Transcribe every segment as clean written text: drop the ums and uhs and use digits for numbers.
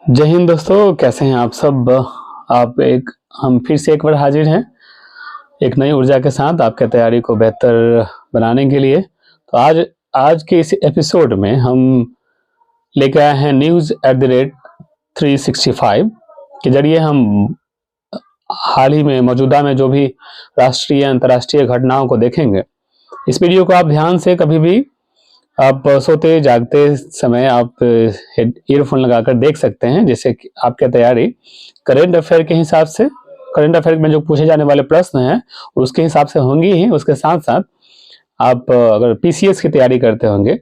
जय हिंद दोस्तों, कैसे हैं आप सब। हम फिर से एक बार हाजिर हैं एक नई ऊर्जा के साथ आपके तैयारी को बेहतर बनाने के लिए। तो आज आज के इस एपिसोड में हम लेकर आए हैं न्यूज़ एट द रेट 365 के जरिए हम हाल ही में मौजूदा में जो भी राष्ट्रीय अंतर्राष्ट्रीय घटनाओं को देखेंगे। इस वीडियो को आप ध्यान से कभी भी आप सोते जागते समय आप ईयरफोन लगाकर देख सकते हैं, जिससे कि आपकी तैयारी करंट अफेयर के हिसाब से, करंट अफेयर में जो पूछे जाने वाले प्रश्न हैं उसके हिसाब से होंगी ही। उसके साथ साथ आप अगर पीसीएस की तैयारी करते होंगे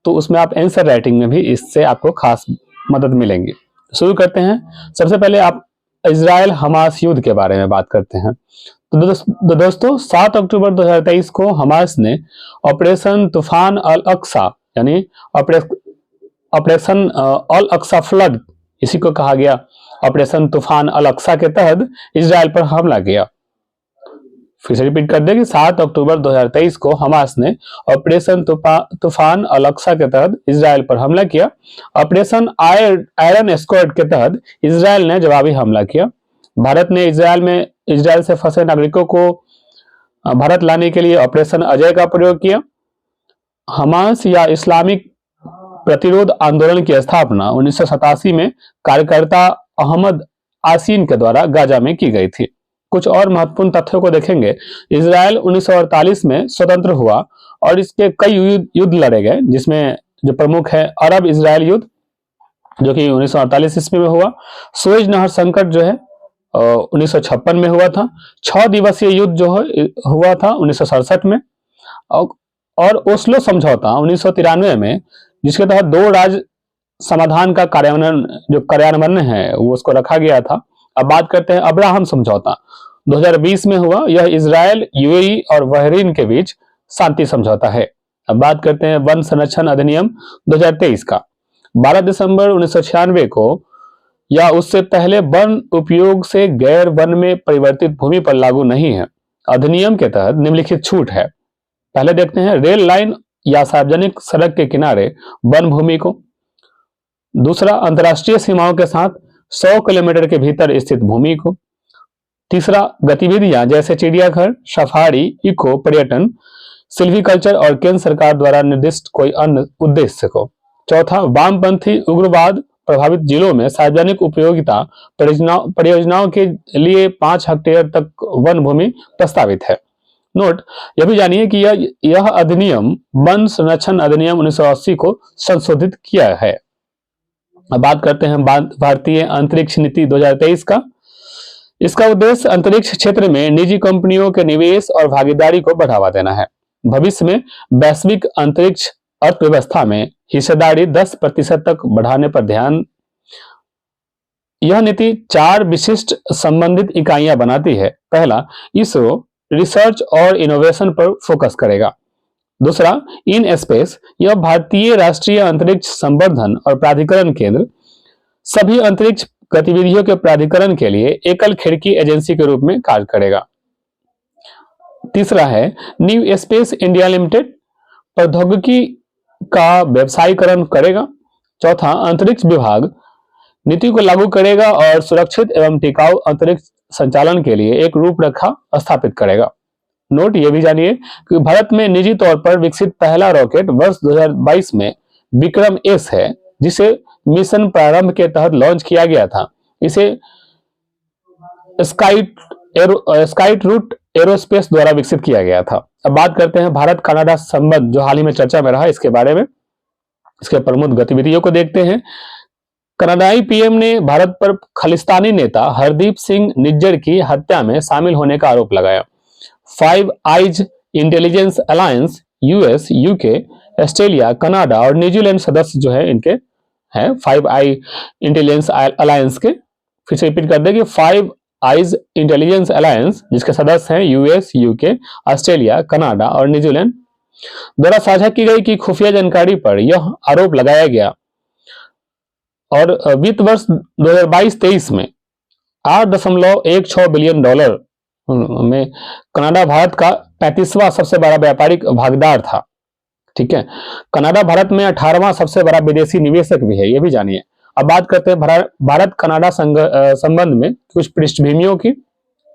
तो उसमें आप आंसर राइटिंग में भी इससे आपको खास मदद मिलेंगी। शुरू करते हैं। सबसे पहले आप इजराइल हमास युद्ध के बारे में बात करते हैं। तो दोस्तों 7 अक्टूबर 2023 को हमास ने ऑपरेशन तूफान अल अक्सा यानी ऑपरेशन अल अक्सा फ्लड, इसी को कहा गया ऑपरेशन तूफान अल अक्सा के तहत इजराइल पर हमला किया। फिर से रिपीट कर दें कि 7 अक्टूबर 2023 को हमास ने ऑपरेशन तूफान अल अक्सा के तहत इजराइल पर हमला किया। ऑपरेशन आयरन स्क्वाड के तहत इजराइल ने जवाबी हमला किया। भारत ने इजराइल से फंसे नागरिकों को भारत लाने के लिए ऑपरेशन अजय का प्रयोग किया। हमास या इस्लामिक प्रतिरोध आंदोलन की स्थापना 1987 में कार्यकर्ता अहमद आसीन के द्वारा गाजा में की गई थी। कुछ और महत्वपूर्ण तथ्यों को देखेंगे। इजराइल 1948 में स्वतंत्र हुआ और इसके कई युद्ध लड़े गए, जिसमें जो प्रमुख है अरब इजराइल युद्ध, जो कि 1948 ईस्वी में हुआ। सुएज नहर संकट जो है 1956 में हुआ था। 6 दिवसीय युद्ध जो हुआ था 1967 में, और ओस्लो समझौता 1993 में, जिसके तहत 2 राज्य समाधान का कार्यान्वयन है वो उसको रखा गया था। अब बात करते हैं अब्राहम समझौता 2020 में हुआ। यह इजराइल, यूएई और बहरीन के बीच शांति समझौता है। अब बात करते हैं वन संरक्षण अधिनियम 2023 का। 12 दिसंबर 1996 को या उससे पहले वन उपयोग से गैर वन में परिवर्तित भूमि पर लागू नहीं है। अधिनियम के तहत निम्नलिखित छूट है। पहले देखते हैं रेल लाइन या सार्वजनिक सड़क के किनारे वन भूमि को। दूसरा, अंतर्राष्ट्रीय सीमाओं के साथ 100 किलोमीटर के भीतर स्थित भूमि को। तीसरा, गतिविधियां जैसे चिड़ियाघर, सफारी, इको पर्यटन, सिल्वीकल्चर और केंद्र सरकार द्वारा निर्दिष्ट कोई अन्य उद्देश्य को। चौथा, वामपंथी उग्रवाद प्रभावित जिलों में सार्वजनिक उपयोगिता परियोजनाओं के लिए 5 हेक्टेयर तक वन भूमि प्रस्तावित है। नोट, यह भी जानिए कि यह अधिनियम वन संरक्षण अधिनियम 1980 को संशोधित किया है। अब बात करते हैं भारतीय अंतरिक्ष नीति 2023 का। इसका उद्देश्य अंतरिक्ष क्षेत्र में निजी कंपनियों के निवेश और भागीदारी को बढ़ावा देना है। भविष्य में वैश्विक अंतरिक्ष अर्थव्यवस्था में हिस्सेदारी 10% तक बढ़ाने पर ध्यान। यह नीति 4 विशिष्ट संबंधित इकाइयां बनाती है। पहला, इसरो रिसर्च और इनोवेशन पर फोकस करेगा। दूसरा, इन स्पेस, यह भारतीय राष्ट्रीय अंतरिक्ष संवर्धन और प्राधिकरण केंद्र सभी अंतरिक्ष गतिविधियों के प्राधिकरण के लिए एकल खिड़की एजेंसी के रूप में कार्य करेगा। तीसरा है न्यू स्पेस इंडिया लिमिटेड, प्रौद्योगिकी का व्यवसायीकरण करेगा। चौथा, अंतरिक्ष विभाग नीति को लागू करेगा और सुरक्षित एवं टिकाऊ अंतरिक्ष संचालन के लिए एक रूपरेखा स्थापित करेगा। नोट, यह भी जानिए कि भारत में निजी तौर पर विकसित पहला रॉकेट वर्ष 2022 में विक्रम एस है, जिसे मिशन प्रारंभ के तहत लॉन्च किया गया था। इसे स्काइट रूट एरोस्पेस द्वारा विकसित किया गया था। अब बात करते हैं भारत कनाडा संबंध, जो हाल ही में चर्चा में रहा, इसके बारे में, इसके प्रमुख गतिविधियों को देखते हैं। कनाडाई पीएम ने भारत पर खालिस्तानी नेता हरदीप सिंह निज्जर की हत्या में शामिल होने का आरोप लगाया। 5 eyes intelligence alliance US, UK, Australia, Canada और न्यूजीलैंड सदस्य जो है इनके हैं 5 आई इंटेलिजेंस अलायंस के। फिर से रिपीट कर दें कि 5 आइज इंटेलिजेंस अलायंस, जिसके सदस्य हैं यूएस, यूके, ऑस्ट्रेलिया, कनाडा और न्यूजीलैंड, द्वारा साझा की गई कि खुफिया जानकारी पर यह आरोप लगाया गया और वित्त वर्ष 2022-23 में $8.16 बिलियन में कनाडा भारत का 35वां सबसे बड़ा व्यापारिक भागीदार था। ठीक है, कनाडा भारत में 18वां सबसे बड़ा विदेशी निवेशक भी है, यह भी जानिए। अब बात करते हैं भारत कनाडा संबंध में कुछ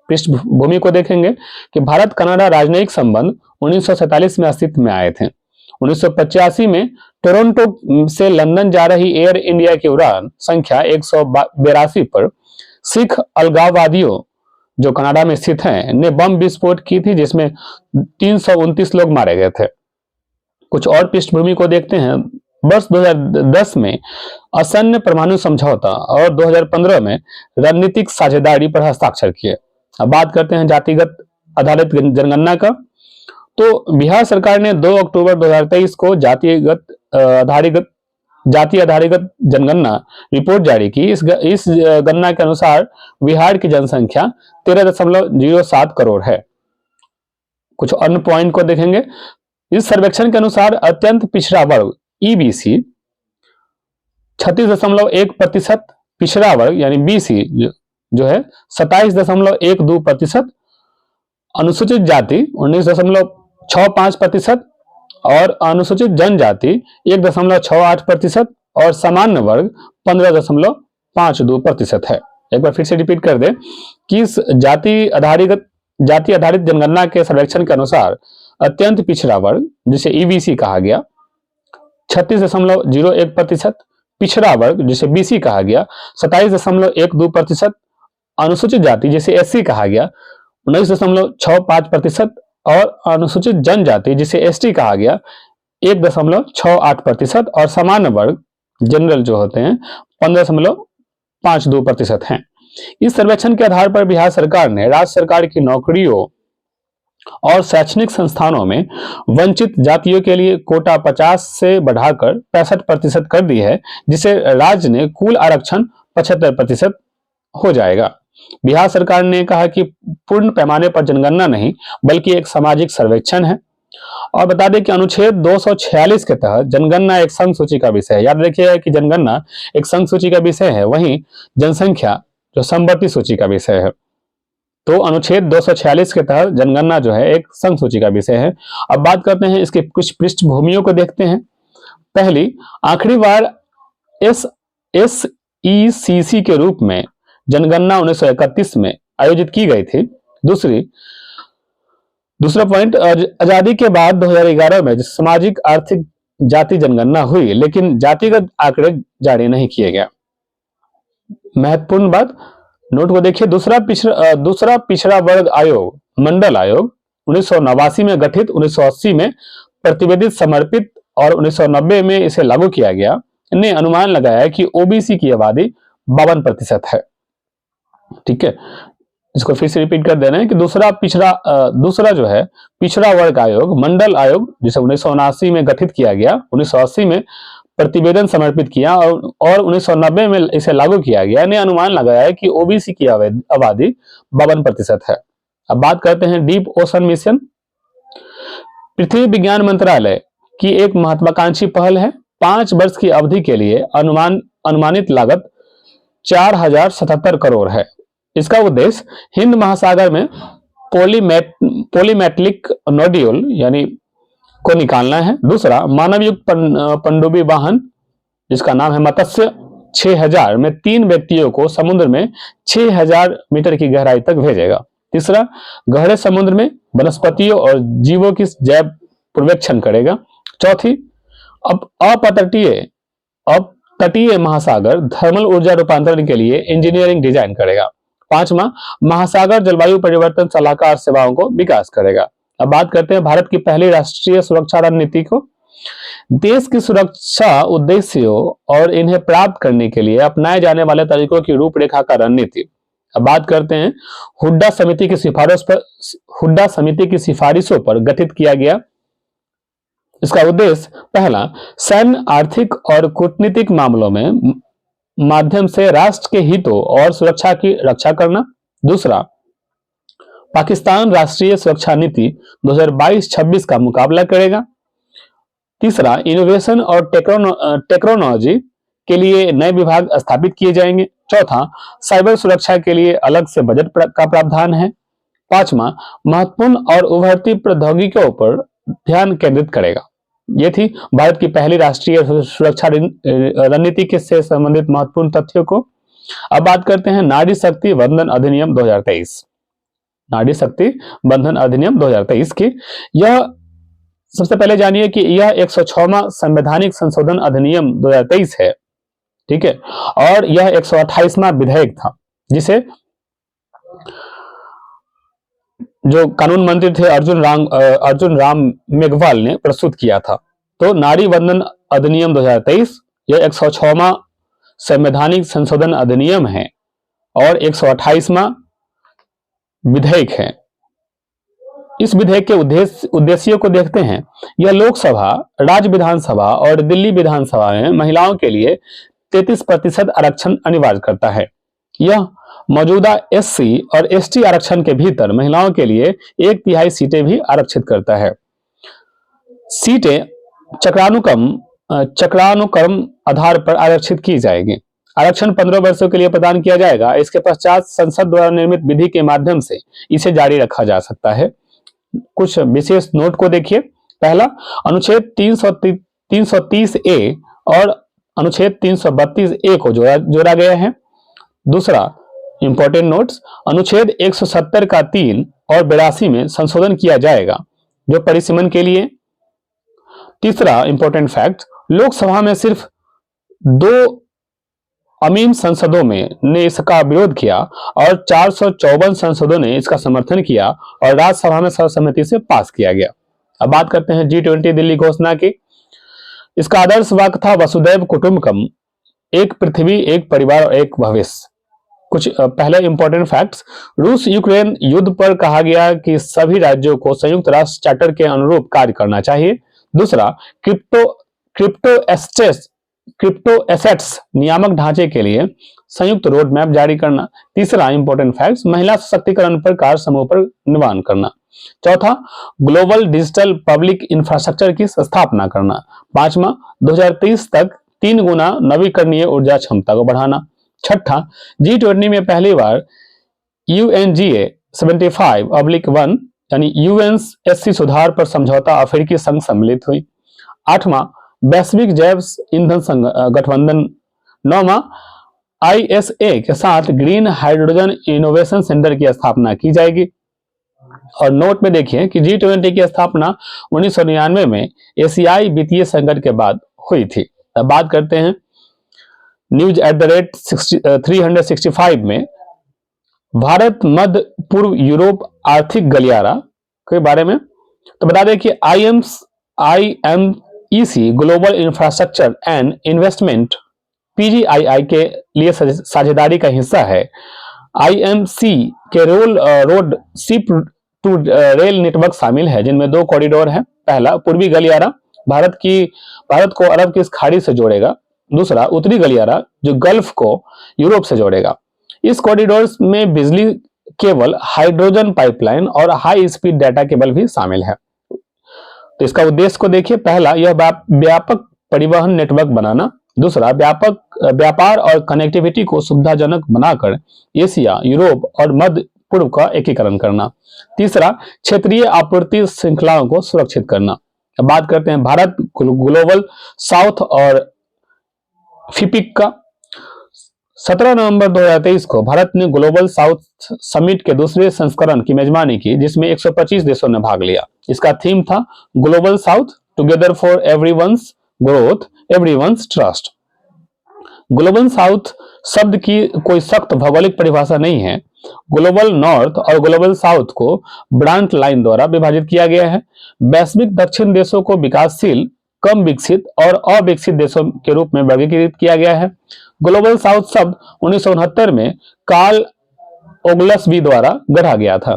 पृष्ठभूमि को देखेंगे कि भारत कनाडा राजनयिक संबंध 1947 में अस्तित्व में आए थे। 1985 में टोरंटो से लंदन जा रही एयर इंडिया की उड़ान संख्या 182 पर सिख अलगाववादियों जो कनाडा में स्थित हैं ने बम विस्फोट की थी, जिसमें 329 लोग मारे गए थे। कुछ और पृष्ठभूमि को देखते हैं। वर्ष 2010 में असन्य परमाणु समझौता और 2015 में रणनीतिक साझेदारी पर हस्ताक्षर किए। अब बात करते हैं जातिगत आधारित जनगणना का। तो बिहार सरकार ने 2 अक्टूबर 2023 को जाति आधारित जनगणना रिपोर्ट जारी की। इस गणना के अनुसार बिहार की जनसंख्या 13.07 करोड़ है। कुछ अन्य पॉइंट को देखेंगे। इस सर्वेक्षण के अनुसार अत्यंत पिछड़ा वर्ग ईबीसी 36.1%, पिछड़ा वर्ग यानी बीसी जो है 27.12%, अनुसूचित जाति 19.65% और अनुसूचित जनजाति 1.68% और सामान्य वर्ग 15.52% है। एक बार फिर से रिपीट कर दें कि इस जाति आधारित जनगणना के सर्वेक्षण के अनुसार अत्यंत पिछड़ा वर्ग जिसे ईबीसी कहा गया 36.01%, पिछड़ा वर्ग जिसे बीसी कहा गया 27.12%, अनुसूचित जाति जिसे एससी कहा गया 19.65% और अनुसूचित जनजाति जिसे एसटी कहा गया 1.68% और सामान्य वर्ग जनरल जो होते हैं 15.52% हैं। इस सर्वेक्षण के आधार पर बिहार सरकार ने राज्य सरकार की नौकरियों और शैक्षणिक संस्थानों में वंचित जातियों के लिए कोटा 50 से बढ़ाकर 65% कर दी है, जिसे राज्य ने कुल आरक्षण 75% हो जाएगा। बिहार सरकार ने कहा कि पूर्ण पैमाने पर जनगणना नहीं बल्कि एक सामाजिक सर्वेक्षण है। और बता दें कि अनुच्छेद 246 के तहत जनगणना एक संघ सूची का विषय है। याद रखिएगा कि जनगणना एक संघ सूची का विषय है, वहीं जनसंख्या जो समवर्ती सूची का विषय है। तो अनुच्छेद 246 के तहत जनगणना जो है एक संघ सूची का विषय है। अब बात करते हैं इसके कुछ पृष्ठभूमियों को देखते हैं। पहली, आखिरी बार SECC के रूप में जनगणना 1931 में आयोजित की गई थी। दूसरा पॉइंट, आजादी के बाद 2011 में सामाजिक आर्थिक जाति जनगणना हुई, लेकिन जातिगत आंकड़े जारी नहीं किए गए। महत्वपूर्ण बात नोट को देखिए। दूसरा पिछड़ा वर्ग आयोग मंडल आयोग 1989 में गठित, 1980 में प्रतिवेदित समर्पित और 1990 में इसे लागू किया गया, ने अनुमान लगाया कि ओबीसी की आबादी 52% है। ठीक है, इसको फिर से रिपीट कर देना है कि दूसरा जो है पिछड़ा वर्ग आयोग मंडल आयोग जिसे 1979 में गठित किया गया, 1980 में प्रतिवेदन समर्पित किया और 1990 में इसे लागू किया गया, ने अनुमान लगाया है कि ओबीसी की आबादी 52% है। अब बात करते हैं डीप ओशन मिशन। पृथ्वी विज्ञान मंत्रालय की एक महत्वाकांक्षी पहल है। 5 वर्ष की अवधि के लिए अनुमानित लागत 4077 करोड़ है। इसका उद्देश्य हिंद महासागर में पॉलीमेटलिक नोड्यूल यानी को निकालना है। दूसरा, मानवयुक्त पनडुब्बी वाहन जिसका नाम है मत्स्य 6000 में 3 व्यक्तियों को समुद्र में 6000 मीटर की गहराई तक भेजेगा। तीसरा, गहरे समुद्र में वनस्पतियों और जीवों की जैव पर्यवेक्षण करेगा। चौथी, तटीय महासागर थर्मल ऊर्जा रूपांतरण के लिए इंजीनियरिंग डिजाइन करेगा। 5वां, महासागर जलवायु परिवर्तन सलाहकार सेवाओं को विकास करेगा। अब बात करते हैं भारत की पहली राष्ट्रीय सुरक्षा रणनीति को। देश की सुरक्षा उद्देश्यों और इन्हें प्राप्त करने के लिए अपनाए जाने वाले तरीकों की रूपरेखा का रणनीति। अब बात करते हैं हुड्डा समिति की सिफारिशों पर गठित किया गया। इसका उद्देश्य, पहला, सैन्य, आर्थिक और कूटनीतिक मामलों में माध्यम से राष्ट्र के हितों और सुरक्षा की रक्षा करना। दूसरा, पाकिस्तान राष्ट्रीय सुरक्षा नीति 2022-26 का मुकाबला करेगा। तीसरा, इनोवेशन और टेक्नोलॉजी के लिए नए विभाग स्थापित किए जाएंगे। चौथा, साइबर सुरक्षा के लिए अलग से बजट का प्रावधान है। 5वां, महत्वपूर्ण और उभरती प्रौद्योगिकियों पर ध्यान केंद्रित करेगा। ये थी भारत की पहली राष्ट्रीय सुरक्षा रणनीति के से संबंधित महत्वपूर्ण तथ्यों को। अब बात करते हैं नारी शक्ति बंधन अधिनियम 2023। नारी शक्ति बंधन अधिनियम 2023 की यह सबसे पहले जानिए कि यह 106वां संवैधानिक संशोधन अधिनियम 2023 है, ठीक है, और यह 128वां विधेयक था जिसे जो कानून मंत्री थे अर्जुन राम मेघवाल ने प्रस्तुत किया था। तो नारी बंधन अधिनियम 2023 यह 106वां संवैधानिक संशोधन अधिनियम है और 128वां विधेयक है। इस विधेयक के उद्देश्यों को देखते हैं। यह लोकसभा, राज्य विधानसभा और दिल्ली विधानसभा में महिलाओं के लिए 33% आरक्षण अनिवार्य करता है। यह मौजूदा एससी और एसटी आरक्षण के भीतर महिलाओं के लिए 1/3 सीटें भी आरक्षित करता है। सीटें चक्रानुक्रम आधार पर आरक्षित की जाएगी। आरक्षण 15 वर्षों के लिए प्रदान किया जाएगा। इसके पश्चात संसद द्वारा निर्मित विधि के माध्यम से इसे जारी रखा जा सकता है। कुछ विशेष नोट को देखिए। पहला, अनुच्छेद 330A और अनुच्छेद 332A को जोड़ा गया है। दूसरा इंपॉर्टेंट नोट्स, अनुच्छेद 170 का 3 और 82 में संशोधन किया जाएगा जो परिसीमन के लिए। तीसरा इंपॉर्टेंट फैक्ट, लोकसभा में सिर्फ 2 अमीम सांसदों ने इसका विरोध किया और 454 सांसदों ने इसका समर्थन किया और राज्यसभा में सर्वसम्मति से पास किया गया। अब बात करते हैं G20 दिल्ली घोषणा की। इसका आदर्श वाक्य था वसुदैव कुटुंबकम, एक पृथ्वी, एक परिवार और एक भविष्य। कुछ पहले इंपॉर्टेंट फैक्ट्स, रूस यूक्रेन युद्ध पर कहा गया कि सभी राज्यों को संयुक्त राष्ट्र चार्टर के अनुरूप कार्य करना चाहिए। दूसरा, क्रिप्टो एसेट्स नियामक ढांचे के लिए संयुक्त रोड मैप जारी करना। तीसरा इंपॉर्टेंट फैक्ट्स, महिला सशक्तिकरण पर कार्य समूह पर निवान करना। चौथा, ग्लोबल डिजिटल पब्लिक इंफ्रास्ट्रक्चर की स्थापना करना। पांचवा, 2030 तक 3 गुना नवीकरणीय ऊर्जा क्षमता को बढ़ाना। छठा, G20 में पहली बार UNGA 75/1 यानी UNSC सुधार पर समझौता अफ्रीकी संघ सम्मिलित हुई। आठवां, वैश्विक जैव ईंधन गठबंधन। नौवां, ISA के साथ ग्रीन हाइड्रोजन इनोवेशन सेंटर की स्थापना की जाएगी। और नोट में देखिए कि G20 की स्थापना 1999 में एशियाई वित्तीय संकट के बाद हुई थी। अब बात करते हैं news@365 में भारत मध्य पूर्व यूरोप आर्थिक गलियारा के बारे में। तो बता दें कि IMEC global infrastructure and investment PGII के लिए साझेदारी का हिस्सा है। IMC के road ship to rail network शामिल है जिनमें 2 कॉरिडोर हैं। पहला, पूर्वी गलियारा भारत को अरब की खाड़ी से जोड़ेगा। दूसरा, उत्तरी गलियारा जो गल्फ को यूरोप से जोड़ेगा। इस कॉरिडोर में बिजली केबल, हाइड्रोजन पाइपलाइन और हाई स्पीड डाटा केबल भी शामिल है। तो इसका उद्देश्य को देखिए। पहला, यह व्यापक परिवहन नेटवर्क बनाना। दूसरा, व्यापार और कनेक्टिविटी को सुविधाजनक बनाकर एशिया, यूरोप और मध्य पूर्व का एकीकरण करना। तीसरा, क्षेत्रीय आपूर्ति श्रृंखलाओं को सुरक्षित करना। अब बात करते हैं भारत ग्लोबल साउथ और फिपिक का। 17 नवंबर 2023 को भारत ने ग्लोबल साउथ समिट के दूसरे संस्करण की मेजबानी की जिसमें 125 देशों ने भाग लिया। इसका थीम था global south together for everyone's growth, everyone's trust. Global south शब्द की कोई सख्त भौगोलिक परिभाषा नहीं है। ग्लोबल नॉर्थ और ग्लोबल साउथ को ब्रांट लाइन द्वारा विभाजित किया गया है। वैश्विक दक्षिण देशों को विकासशील, कम विकसित और अविकसित देशों के रूप में वर्गीकृत किया गया है। ग्लोबल साउथ शब्द 1969 में कार्ल ओग्लसबी द्वारा गढ़ा गया था।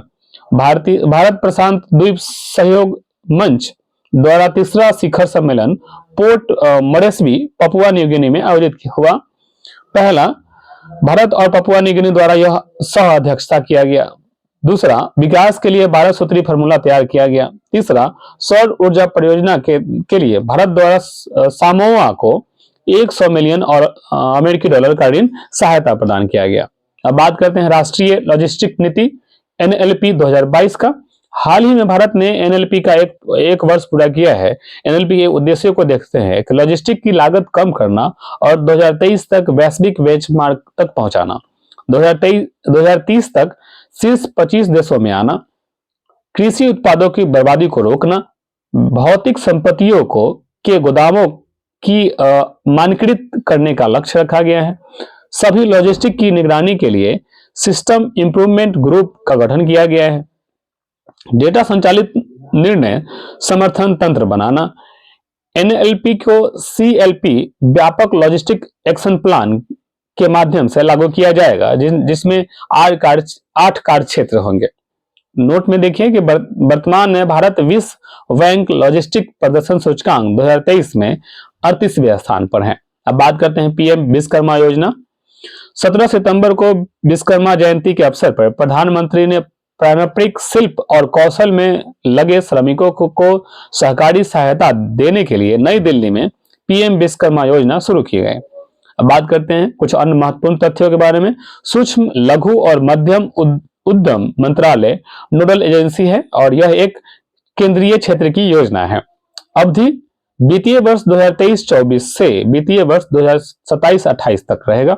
भारत प्रशांत द्वीप सहयोग मंच द्वारा तीसरा शिखर सम्मेलन port Moresby, Papua New Guinea में आयोजित हुआ। पहला, भारत और पपुआ न्यू गिनी द्वारा यह सह अध्यक्षता किया गया। दूसरा, विकास के लिए 12 सूत्री फॉर्मूला तैयार किया गया। तीसरा, सौर ऊर्जा परियोजना के लिए भारत द्वारा सामोआ को 100 मिलियन और अमेरिकी डॉलर का ऋण सहायता प्रदान किया गया। अब बात करते हैं राष्ट्रीय लॉजिस्टिक नीति NLP 2022 का। हाल ही में भारत ने एनएलपी का एक वर्ष पूरा किया है। एनएलपी के उद्देश्यों को देखते हैं। एक, लॉजिस्टिक की लागत कम करना और 2023 तक वैश्विक बेंचमार्क तक पहुंचाना। 2030 तक शीर्ष 25 देशों में आना। कृषि उत्पादों की बर्बादी को रोकना। भौतिक संपत्तियों को के गोदामों की मानकीकृत करने का लक्ष्य रखा गया है। सभी लॉजिस्टिक की निगरानी के लिए सिस्टम इंप्रूवमेंट ग्रुप का गठन किया गया है। डेटा संचालित निर्णय समर्थन तंत्र बनाना। एनएलपी को सीएलपी व्यापक लॉजिस्टिक एक्शन प्लान के माध्यम से लागू किया जाएगा, जिसमें 8 कार्य क्षेत्र होंगे। नोट में देखिए कि वर्तमान में भारत विश्व बैंक लॉजिस्टिक प्रदर्शन सूचकांक 2023 में 38वें स्थान पर है। अब बात करते हैं पीएम विश्वकर्मा योजना। 17 सितंबर को विश्वकर्मा जयंती के अवसर पर प्रधानमंत्री ने पारंपरिक शिल्प और कौशल में लगे श्रमिकों को सहकारी सहायता देने के लिए नई दिल्ली में पीएम विश्वकर्मा योजना शुरू की गई। अब बात करते हैं कुछ अन्य महत्वपूर्ण तथ्यों के बारे में। सूक्ष्म, लघु और मध्यम उद्यम मंत्रालय नोडल एजेंसी है और यह एक केंद्रीय क्षेत्र की योजना है। अवधि वित्तीय वर्ष 2023-24 से वित्तीय वर्ष 2027-28 तक रहेगा।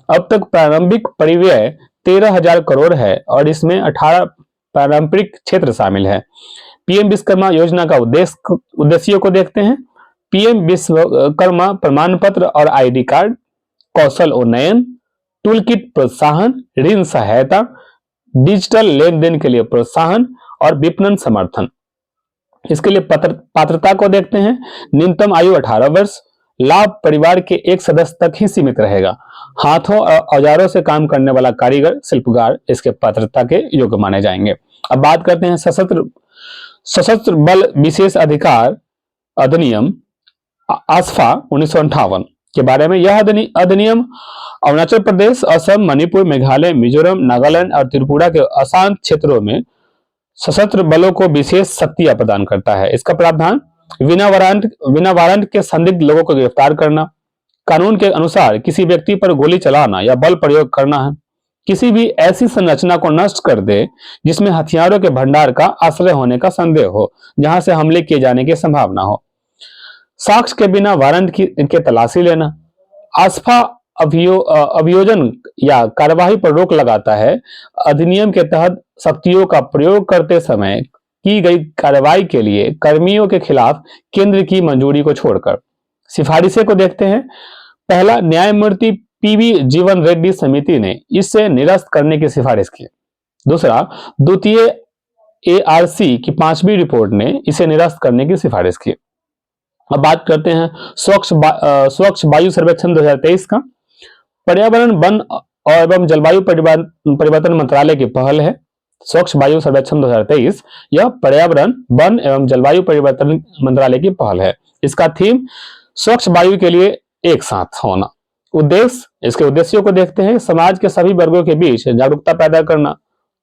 अब तक प्रारंभिक परिव्यय 13,000 करोड़ है और इसमें 18 पारंपरिक क्षेत्र शामिल है। पीएम विश्वकर्मा योजना का उद्देश्यों को देखते हैं। पीएम विश्वकर्मा प्रमाण पत्र और आईडी कार्ड, कौशल उन्नयन, टूलकिट प्रोत्साहन, ऋण सहायता, डिजिटल लेन देन के लिए प्रोत्साहन और विपणन समर्थन। इसके लिए पात्रता को देखते हैं। न्यूनतम आयु 18 वर्ष। लाभ परिवार के एक सदस्य तक ही सीमित रहेगा। हाथों और औजारों से काम करने वाला कारीगर, शिल्पकार इसके पात्रता के योग्य माने जाएंगे। अब बात करते हैं सशस्त्र बल विशेष अधिकार अधिनियम आसफा 1958 के बारे में। यह अधिनियम अरुणाचल प्रदेश, असम, मणिपुर, मेघालय, मिजोरम, नागालैंड और त्रिपुरा के अशांत क्षेत्रों में सशस्त्र बलों को विशेष शक्तियां प्रदान करता है। इसका प्रावधान बिना वारंट के संदिग्ध लोगों को गिरफ्तार करना, कानून के अनुसार किसी व्यक्ति पर गोली चलाना या बल प्रयोग करना है, किसी भी ऐसी संरचना को नष्ट कर दे जिसमें हथियारों के भंडार का आश्रय होने का संदेह हो, जहां से हमले किए जाने की संभावना हो, साक्ष्य के बिना वारंट के तलाशी लेना। आसफा अभियोजन या कार्यवाही पर रोक लगाता है। अधिनियम के तहत शक्तियों का प्रयोग करते समय की गई कार्रवाई के लिए कर्मियों के खिलाफ केंद्र की मंजूरी को छोड़कर। सिफारिशें को देखते हैं। पहला, न्यायमूर्ति पीवी जीवन रेड्डी समिति ने इसे निरस्त करने की सिफारिश की। दूसरा, द्वितीय एआरसी की 5वीं रिपोर्ट ने इसे निरस्त करने की सिफारिश की। अब बात करते हैं स्वच्छ वायु सर्वेक्षण 2023 का। पर्यावरण, वन एवं जलवायु परिवर्तन मंत्रालय की पहल है। स्वच्छ वायु सर्वेक्षण 2023 यह पर्यावरण, वन एवं जलवायु परिवर्तन मंत्रालय की पहल है। इसका थीम स्वच्छ वायु के लिए एक साथ होना। उद्देश्य, इसके उद्देश्यों को देखते हैं। समाज के सभी वर्गों के बीच जागरूकता पैदा करना।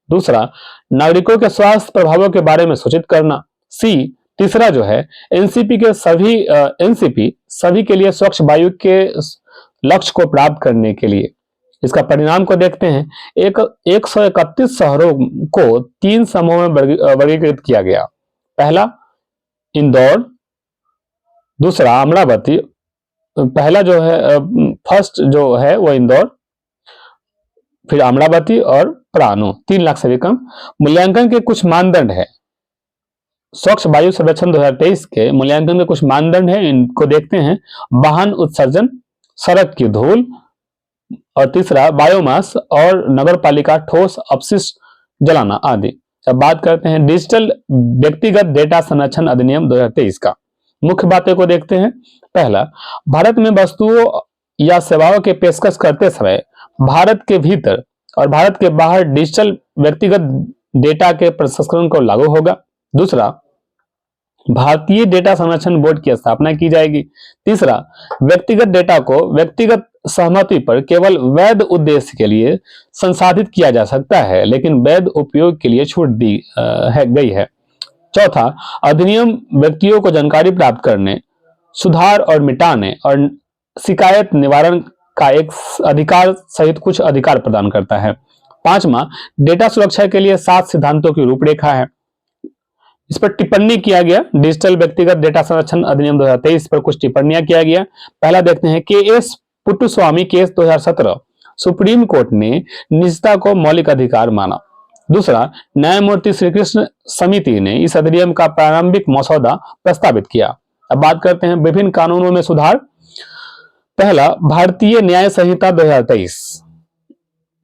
दूसरा, नागरिकों के स्वास्थ्य प्रभावों के बारे में सूचित करना। तीसरा जो है एनसीपी सभी के लिए स्वच्छ वायु के लक्ष्य को प्राप्त करने के लिए। इसका परिणाम को देखते हैं। 131 शहरों को 3 समूहों में वर्गीकृत किया गया। पहला इंदौर, दूसरा अमरावती, पहला जो है फर्स्ट जो है वो इंदौर, फिर अमरावती और परानू। 3 लाख से भी कम। मूल्यांकन के कुछ मानदंड है। स्वच्छ वायु सर्वेक्षण 2023 के मूल्यांकन के कुछ मानदंड है, इनको देखते हैं। वाहन उत्सर्जन, सड़क की धूल और तीसरा बायोमास और नगर पालिका ठोस अपशिष्ट जलाना आदि। अब बात करते हैं डिजिटल व्यक्तिगत डेटा संरक्षण अधिनियम 2023 का। मुख्य बातें को देखते हैं। पहला, भारत में वस्तुओं या सेवाओं के पेशकश करते समय भारत के भीतर और भारत के बाहर डिजिटल व्यक्तिगत डेटा के प्रसंस्करण को लागू होगा। दूसरा, भारतीय डेटा संरक्षण बोर्ड की स्थापना की जाएगी। तीसरा, व्यक्तिगत डेटा को व्यक्तिगत सहमति पर केवल वैध उद्देश्य के लिए संसाधित किया जा सकता है, लेकिन वैध उपयोग के लिए छूट दी गई है। चौथा, अधिनियम व्यक्तियों को जानकारी प्राप्त करने, सुधार और मिटाने और शिकायत निवारण का एक अधिकार सहित कुछ अधिकार प्रदान करता है। पांचवा, डेटा सुरक्षा के लिए 7 सिद्धांतों की रूपरेखा है। इस पर टिप्पणी किया गया। डिजिटल व्यक्तिगत डेटा संरक्षण अधिनियम 2023 पर कुछ टिप्पणियां किया गया। पहला देखते हैं, KS Puttaswamy case 2017, supreme court ने निजता को मौलिक अधिकार माना। दूसरा, न्यायमूर्ति श्रीकृष्ण समिति ने इस अधिनियम का प्रारंभिक मसौदा प्रस्तावित किया। अब बात करते हैं विभिन्न कानूनों में सुधार। पहला, भारतीय न्याय संहिता 2023।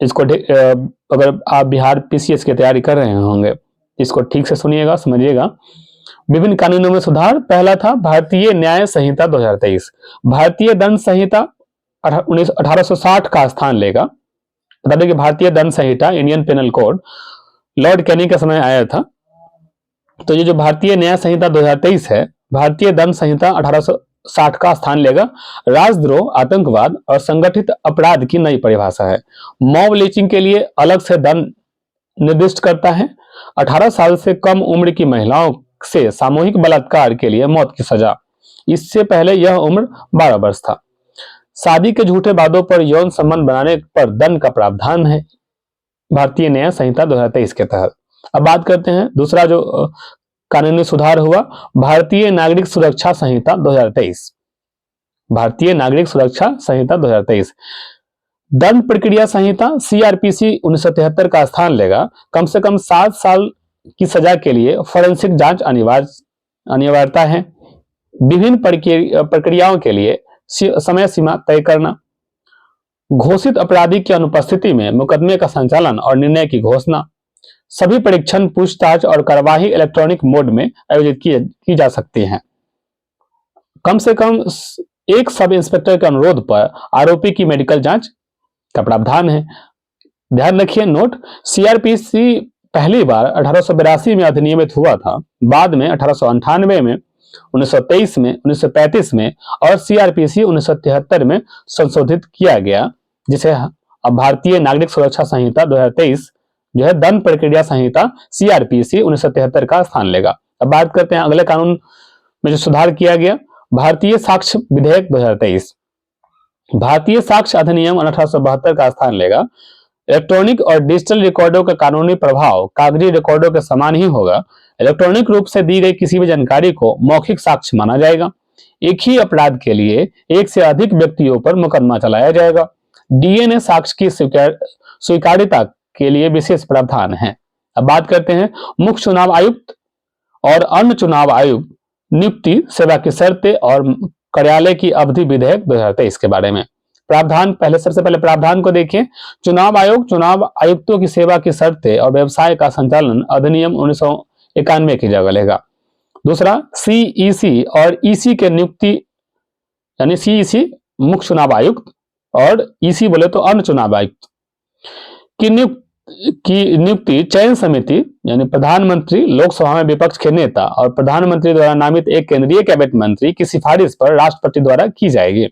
इसको अगर आप बिहार PCS की तैयारी कर रहे होंगे, इसको ठीक से सुनिएगा, समझिएगा। विभिन्न कानूनों में सुधार। पहला था भारतीय न्याय संहिता 2023। भारतीय दंड संहिता 1860 का स्थान लेगा। बता दें कि भारतीय दंड संहिता, इंडियन पेनल कोड, लॉर्ड कैनी के समय आया था। तो ये जो भारतीय न्याय संहिता 2023 है, भारतीय दंड संहिता 1860 का स्थान लेगा। राजद्रोह, आतंकवाद और संगठित अपराध की नई परिभाषा है। मॉब लिंचिंग के लिए अलग से दंड निर्दिष्ट करता है। 18 साल से कम उम्र की महिलाओं से सामूहिक बलात्कार के लिए मौत की सजा। इससे पहले यह उम्र 12 वर्ष था। शादी के झूठे वादों पर यौन संबंध बनाने पर दंड का प्रावधान है भारतीय न्याय संहिता 2023 के तहत। अब बात करते हैं दूसरा जो कानूनी सुधार हुआ, भारतीय नागरिक सुरक्षा संहिता 2023। भारतीय नागरिक सुरक्षा संहिता 2023 दंड प्रक्रिया संहिता CRPC 1973 का स्थान लेगा। कम से कम 7 साल की सजा के लिए फोरेंसिक जांच अनिवार्यता है। विभिन्न प्रक्रियाओं के लिए समय सीमा तय करना। घोषित अपराधी की अनुपस्थिति में मुकदमे का संचालन और निर्णय की घोषणा। सभी परीक्षण, पूछताछ और कार्यवाही इलेक्ट्रॉनिक मोड में आयोजित की जा सकती हैं। कम से कम एक सब इंस्पेक्टर के अनुरोध पर आरोपी की मेडिकल जांच का प्रावधान है। ध्यान रखिए नोट, CRPC पहली बार 1882 में अधिनियमित हुआ था। बाद में 1898 में, 1923 में, 1935 में और CRPC 1973 में संशोधित किया गया, जिसे अब भारतीय नागरिक सुरक्षा संहिता 2023 जो है दंड प्रक्रिया संहिता CRPC 1973 का स्थान लेगा। अब बात करते हैं अगले कानून में जो सुधार किया गया, भारतीय साक्ष्य विधेयक 2023। भारतीय साक्ष्य अधिनियम 1872 का स्थान लेगा। इलेक्ट्रॉनिक और डिजिटल रिकॉर्डों का कानूनी प्रभाव कागजी रिकॉर्डों के समान ही होगा। इलेक्ट्रॉनिक रूप से दी गई किसी भी जानकारी को मौखिक साक्ष्य माना जाएगा। एक ही अपराध के लिए एक से अधिक व्यक्तियों पर मुकदमा चलाया जाएगा। DNA साक्ष्य की स्वीकार्यता के लिए विशेष प्रावधान है। अब बात करते हैं मुख्य चुनाव आयुक्त और अन्य चुनाव आयुक्त नियुक्ति, सेवा की शर्तें और कार्यालय की अवधि विधेयक 2023 के बारे में। प्रावधान, सबसे पहले प्रावधान को देखिए। चुनाव आयोग चुनाव आयुक्तों की सेवा की शर्तें और व्यवसाय का संचालन अधिनियम 1991 की जगह लेगा। दूसरा, CEC और EC के नियुक्ति, यानी CEC मुख्य चुनाव आयुक्त और EC बोले तो अन्य चुनाव आयुक्त की नियुक्ति चयन समिति, यानी प्रधानमंत्री, लोकसभा में विपक्ष के नेता और प्रधानमंत्री द्वारा नामित एक केंद्रीय कैबिनेट मंत्री की सिफारिश पर राष्ट्रपति द्वारा की जाएगी।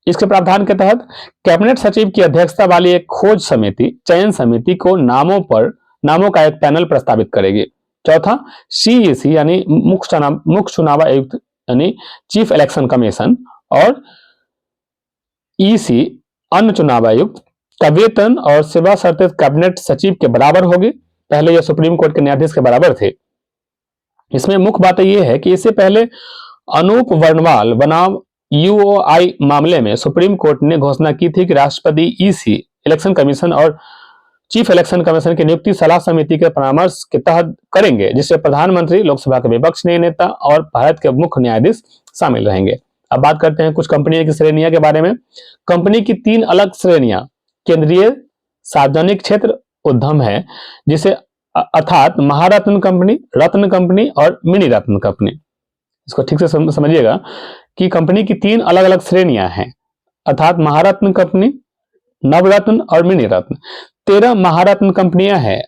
इसके प्रावधान के तहत कैबिनेट सचिव की अध्यक्षता वाली एक खोज समिति चयन समिति को नामों का एक पैनल प्रस्तावित करेगी। चौथा, CEC यानी मुख्य चुनाव आयुक्त यानी चीफ इलेक्शन कमीशन और EC अन्य चुनाव आयुक्त का वेतन और सेवा शर्तें कैबिनेट सचिव के बराबर होगी। पहले यह सुप्रीम कोर्ट के न्यायाधीश के बराबर थे। इसमें मुख्य बात यह है कि इससे पहले अनूप वर्णवाल बनाम UOI मामले में सुप्रीम कोर्ट ने घोषणा की थी कि राष्ट्रपति EC इलेक्शन कमीशन और चीफ इलेक्शन कमीशन की नियुक्ति सलाह समिति के परामर्श के तहत करेंगे, जिससे प्रधानमंत्री, लोकसभा के विपक्ष नेता और भारत के मुख्य न्यायाधीश शामिल रहेंगे। अब बात करते हैं कुछ कंपनियों की श्रेणियां के बारे में। कंपनी की 3 अलग श्रेणियां केंद्रीय सार्वजनिक क्षेत्र उद्यम है, जिसे अर्थात महारत्न कंपनी, रत्न कंपनी और मिनी रत्न कंपनी। इसको ठीक से समझिएगा कि कंपनी की 3 अलग अलग श्रेणियां हैं, अर्थात महारत्न कंपनी, नवरत्न और मिनी रत्न। 13 महारत्न कंपनियां हैं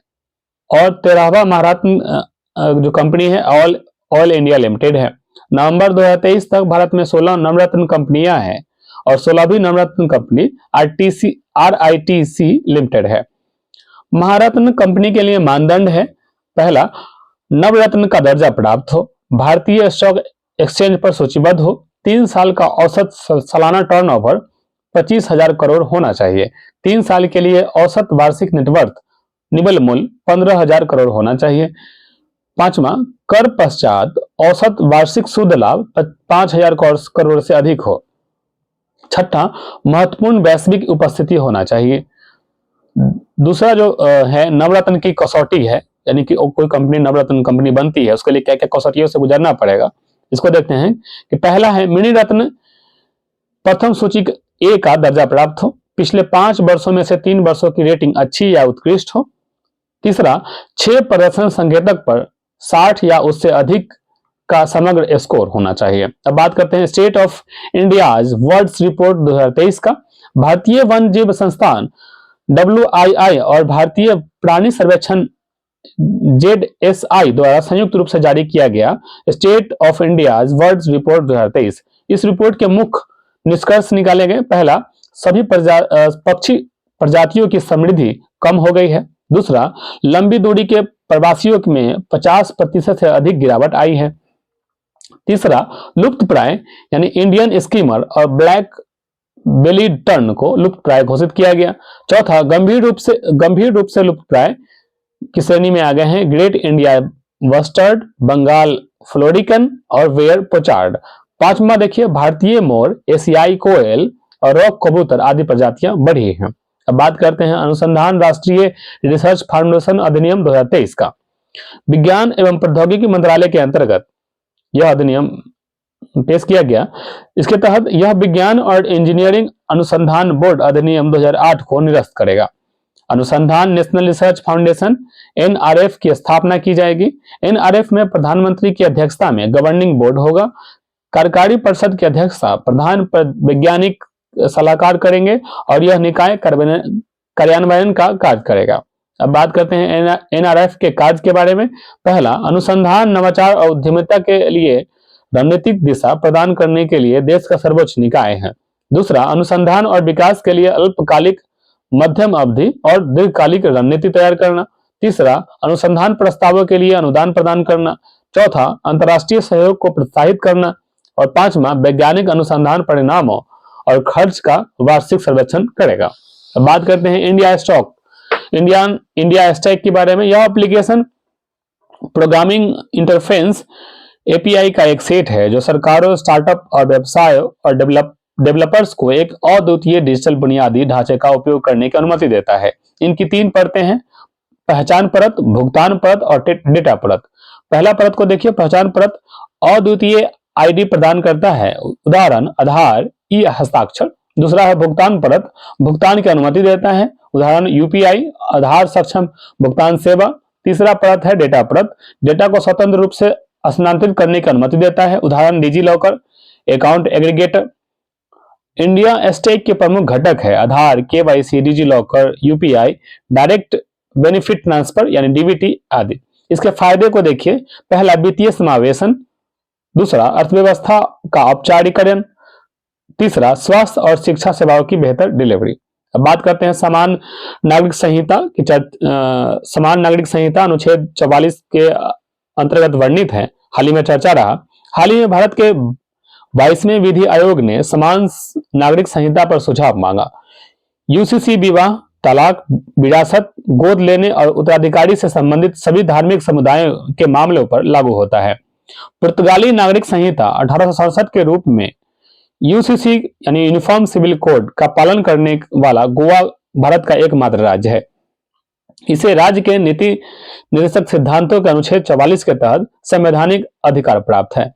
और 13वां महारत्न जो कंपनी है ऑल इंडिया लिमिटेड है। नवंबर 2023 तक भारत में 16 नवरत्न कंपनियां हैं और 16वीं नवरत्न कंपनी RITC लिमिटेड है। महारत्न कंपनी के लिए मानदंड है, पहला, नवरत्न का दर्जा प्राप्त हो, भारतीय स्टॉक एक्सचेंज पर सूचीबद्ध हो, 3 साल का औसत सालाना टर्नओवर 25,000 करोड़ होना चाहिए, 3 साल के लिए औसत वार्षिक नेटवर्थ निवल मूल्य 15,000 करोड़ होना चाहिए, पांचवा, कर पश्चात औसत वार्षिक शुद्ध लाभ 5,000 करोड़ से अधिक हो। छठा, महत्वपूर्ण वैश्विक उपस्थिति होना चाहिए। दूसरा जो है नवरत्न की कसौटी है, यानी कि कोई कंपनी नवरत्न कंपनी बनती है उसके लिए क्या क्या कसौटियों से गुजरना पड़ेगा, इसको देखते हैं कि पहला है मिनी रत्न प्रथम सूची ए का दर्जा प्राप्त हो, पिछले 5 वर्षों में से 3 वर्षों की रेटिंग अच्छी या उत्कृष्ट हो। तीसरा, 6 प्रदर्शन संकेतक पर 60 या उससे अधिक का समग्र स्कोर होना चाहिए। अब बात करते हैं state of India's birds report 2023 का। भारतीय वन जीव संस्थान WII और भारतीय प्राणी सर्वेक्षण ZSI द्वारा संयुक्त रूप से जारी किया गया state of India's birds report 2023। इस रिपोर्ट के मुख्य निष्कर्ष निकाले गए। पहला, सभी पक्षी प्रजातियों की समृद्धि कम हो गई है। दूसरा, लंबी दूरी के प्रवासियों में 50% से अधिक गिरावट आई है। तीसरा, लुप्त प्राय यानी इंडियन स्कीमर और ब्लैक बेलीड टर्न को लुप्त प्राय घोषित किया गया। चौथा, गंभीर रूप से लुप्त प्राय की श्रेणी में आ गए हैं great India bustard, Bengal florican और वेयर पोचार्ड। पांचवा देखिए, भारतीय मोर, एशियाई कोयल और रॉक कबूतर आदि प्रजातियां बढ़ी हैं। अब बात करते हैं अनुसंधान राष्ट्रीय रिसर्च फाउंडेशन अधिनियम 2023 का। विज्ञान एवं प्रौद्योगिकी मंत्रालय के अंतर्गत यह अधिनियम पेश किया गया। इसके तहत यह विज्ञान और इंजीनियरिंग अनुसंधान बोर्ड अधिनियम 2008 को निरस्त करेगा। अनुसंधान नेशनल रिसर्च फाउंडेशन NRF की स्थापना की जाएगी। NRF में प्रधानमंत्री की अध्यक्षता में गवर्निंग बोर्ड होगा। कार्यकारी परिषद की अध्यक्षता प्रधान वैज्ञानिक सलाहकार करेंगे और यह निकाय कार्यान्वयन का कार्य करेगा। अब बात करते हैं NRF के कार्य के बारे में। पहला, अनुसंधान नवाचार और उद्यमिता के लिए रणनीतिक दिशा प्रदान करने के लिए देश का सर्वोच्च निकाय है। दूसरा, अनुसंधान और विकास के लिए अल्पकालिक, मध्यम अवधि और दीर्घकालिक रणनीति तैयार करना। तीसरा, अनुसंधान प्रस्तावों के लिए अनुदान प्रदान करना। चौथा, अंतर्राष्ट्रीय सहयोग को प्रोत्साहित करना। और पांचवा, वैज्ञानिक अनुसंधान परिणामों और खर्च का वार्षिक सर्वेक्षण करेगा। अब बात करते हैं इंडिया स्टैक के बारे में। यह एप्लीकेशन प्रोग्रामिंग इंटरफेस API का एक सेट है जो सरकारों, स्टार्टअप और व्यवसाय और डेवलपर्स को एक अद्वितीय डिजिटल बुनियादी ढांचे का उपयोग करने की अनुमति देता है। इनकी 3 परतें हैं, पहचान परत, भुगतान परत और डेटा परत। पहला परत को देखिए, पहचान परत अद्वितीय ID प्रदान करता है, उदाहरण आधार, हस्ताक्षर। दूसरा है भुगतान परत, भुगतान की अनुमति देता है, उदाहरण UPI, आधार सक्षम भुगतान सेवा। तीसरा परत है डेटा परत, डेटा को स्वतंत्र रूप से स्थानांतरित करने की अनुमति देता है, उदाहरण DigiLocker, account aggregator. India stack के प्रमुख घटक है Aadhaar, KYC, DigiLocker, UPI, direct benefit transfer यानी DBT आदि। इसके फायदे को देखिए, पहला वित्तीय समावेशन, दूसरा अर्थव्यवस्था का औपचारिकरण, तीसरा स्वास्थ्य और शिक्षा सेवाओं की बेहतर डिलीवरी। अब बात करते हैं समान नागरिक संहिता अनुच्छेद 44 के अंतर्गत वर्णित है। हाल ही में चर्चा रहा। हाल ही में भारत के 22वें विधि आयोग ने समान नागरिक संहिता पर सुझाव मांगा। UCC विवाह, तलाक, विरासत, गोद लेने और उत्तराधिकारी से संबंधित सभी धार्मिक समुदायों के मामलों पर लागू होता है। पुर्तगाली नागरिक संहिता 1867 के रूप में UCC यानी यूनिफॉर्म सिविल कोड का पालन करने वाला गोवा भारत का एकमात्र राज्य है। इसे राज्य के नीति निर्देशक सिद्धांतों के अनुच्छेद 44 के तहत संवैधानिक अधिकार प्राप्त है।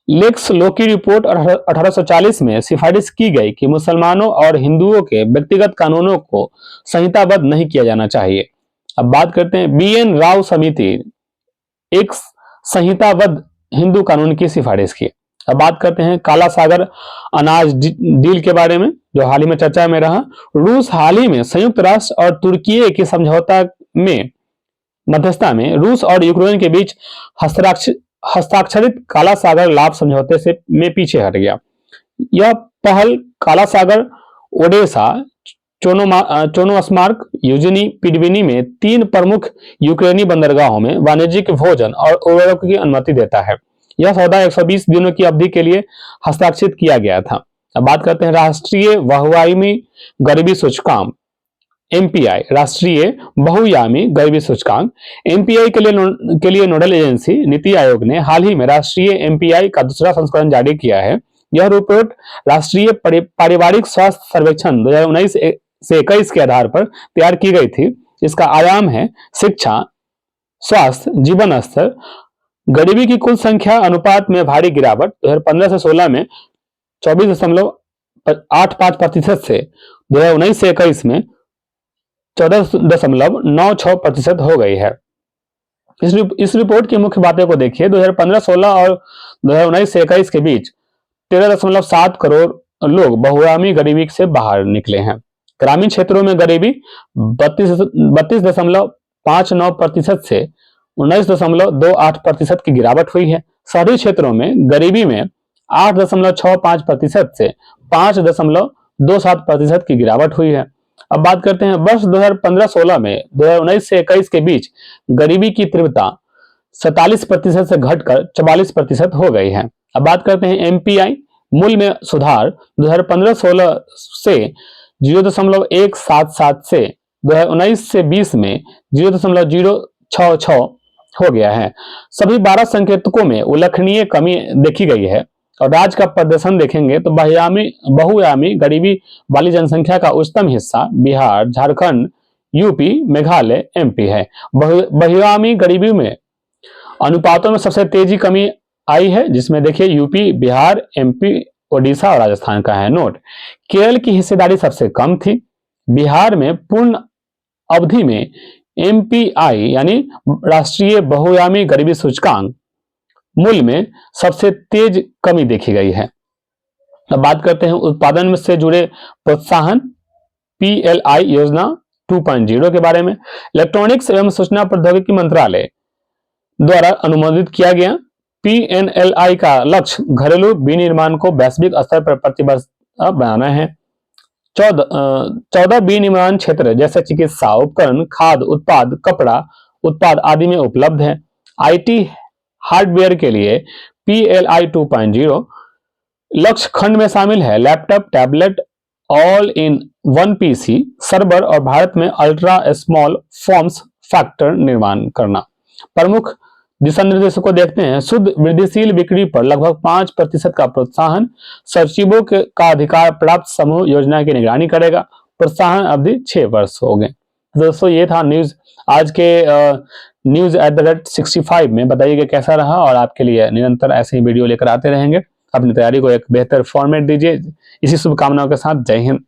लेक्स लोकी रिपोर्ट 1840 में सिफारिश की गई कि मुसलमानों और हिंदुओं के व्यक्तिगत कानूनों को संहिताबद्ध नहीं किया जाना चाहिए। अब बात करते हैं BN राव समिति एक संहिताबद्ध हिंदू कानून की सिफारिश की। अब बात करते हैं काला सागर अनाज डील के बारे में, जो हाल ही में चर्चा में रहा। रूस हाल ही में संयुक्त राष्ट्र और तुर्की के समझौता में मध्यस्थता में रूस और यूक्रेन के बीच हस्ताक्षरित काला सागर लाभ समझौते से में पीछे हट गया। यह पहल काला सागर, ओडेसा, चोनोस्मार्क, यूजिनी, पिडविनी में 3 प्रमुख यूक्रेनी बंदरगाहों में वाणिज्यिक भोजन और उर्वरक की अनुमति देता है। यह सौदा 120 दिनों की अवधि के लिए हस्ताक्षरित किया गया था। अब बात करते हैं राष्ट्रीय वाहवाही गरीबी सूचकांक एमपीआई राष्ट्रीय बहुआयामी गरीबी सूचकांक। एमपीआई के लिए नोडल एजेंसी नीति आयोग ने हाल ही में राष्ट्रीय एमपीआई का दूसरा संस्करण जारी किया है। यह रिपोर्ट राष्ट्रीय पारिवारिक स्वास्थ्य सर्वेक्षण 2019 से 21 के आधार पर तैयार की गई थी। इसका आयाम है शिक्षा, स्वास्थ्य, जीवन स्तर, गरीबी की कुल संख्या अनुपात में भारी गिरावट 2015 से 16 में 24.85% से 2019 से 21 में 14.96% हो गई है। इस रिपोर्ट की मुख्य बातें को देखिए। 2015-16 और 2019 से 21 के बीच 13.7 करोड़ लोग बहुआयामी गरीबी से बाहर निकले हैं। ग्रामीण क्षेत्रों में गरीबी 32.59% से 19.28% की गिरावट हुई है। शहरी क्षेत्रों में गरीबी में 8.65% से 5.27% की गिरावट हुई है। अब बात करते हैं वर्ष 2015-16 में 2019 से 21 के बीच गरीबी की तीव्रता 47% से घटकर 44% हो गई है। अब बात करते हैं एमपीआई मूल्य में सुधार 2015-16 से 0.177 से 2019 से 20 में 0.066 हो गया है। सभी 12 संकेतकों में उल्लेखनीय कमी देखी गई है। और राज्य का प्रदर्शन देखेंगे तो बहुआयामी गरीबी वाली जनसंख्या का उच्चतम हिस्सा बिहार, झारखंड, यूपी, मेघालय, एमपी है। बहुआयामी गरीबी में अनुपातों में सबसे तेजी कमी आई है, जिसमें देखिए यूपी, बिहार, एमपी, ओडिशा और राजस्थान का है। नोट, केरल की हिस्सेदारी सबसे कम थी। बिहार में पूर्ण अवधि में एमपीआई यानी राष्ट्रीय बहुआयामी गरीबी सूचकांक मूल्य में सबसे तेज कमी देखी गई है। अब बात करते हैं उत्पादन में से जुड़े प्रोत्साहन पीएलआई योजना 2.0 के बारे में। इलेक्ट्रॉनिक्स एवं सूचना प्रौद्योगिकी मंत्रालय द्वारा अनुमोदित किया गया पीएनएलआई का लक्ष्य घरेलू विनिर्माण को वैश्विक स्तर पर प्रतिस्पर्धा बनाना है। 14 विनिर्माण क्षेत्र जैसे चिकित्सा उपकरण, खाद्य उत्पाद, कपड़ा उत्पाद आदि में उपलब्ध है। आईटी हार्डवेयर के लिए पीएलआई 2.0 लक्ष्य खंड में शामिल है laptop, tablet, all in one PC, server और भारत में अल्ट्रा स्मॉल फॉर्म्स फैक्टर निर्माण करना। प्रमुख दिशा निर्देशों को देखते हैं। शुद्ध वृद्धिशील बिक्री पर लगभग 5% का प्रोत्साहन। सचिवों का अधिकार प्राप्त समूह योजना की निगरानी करेगा। प्रोत्साहन अवधि 6 वर्ष हो गए। दोस्तों ये था न्यूज आज के news@65 में। बताइएगा कैसा रहा, और आपके लिए निरंतर ऐसे ही वीडियो लेकर आते रहेंगे। अपनी तैयारी को एक बेहतर फॉर्मेट दीजिए। इसी शुभकामनाओं के साथ जय हिंद।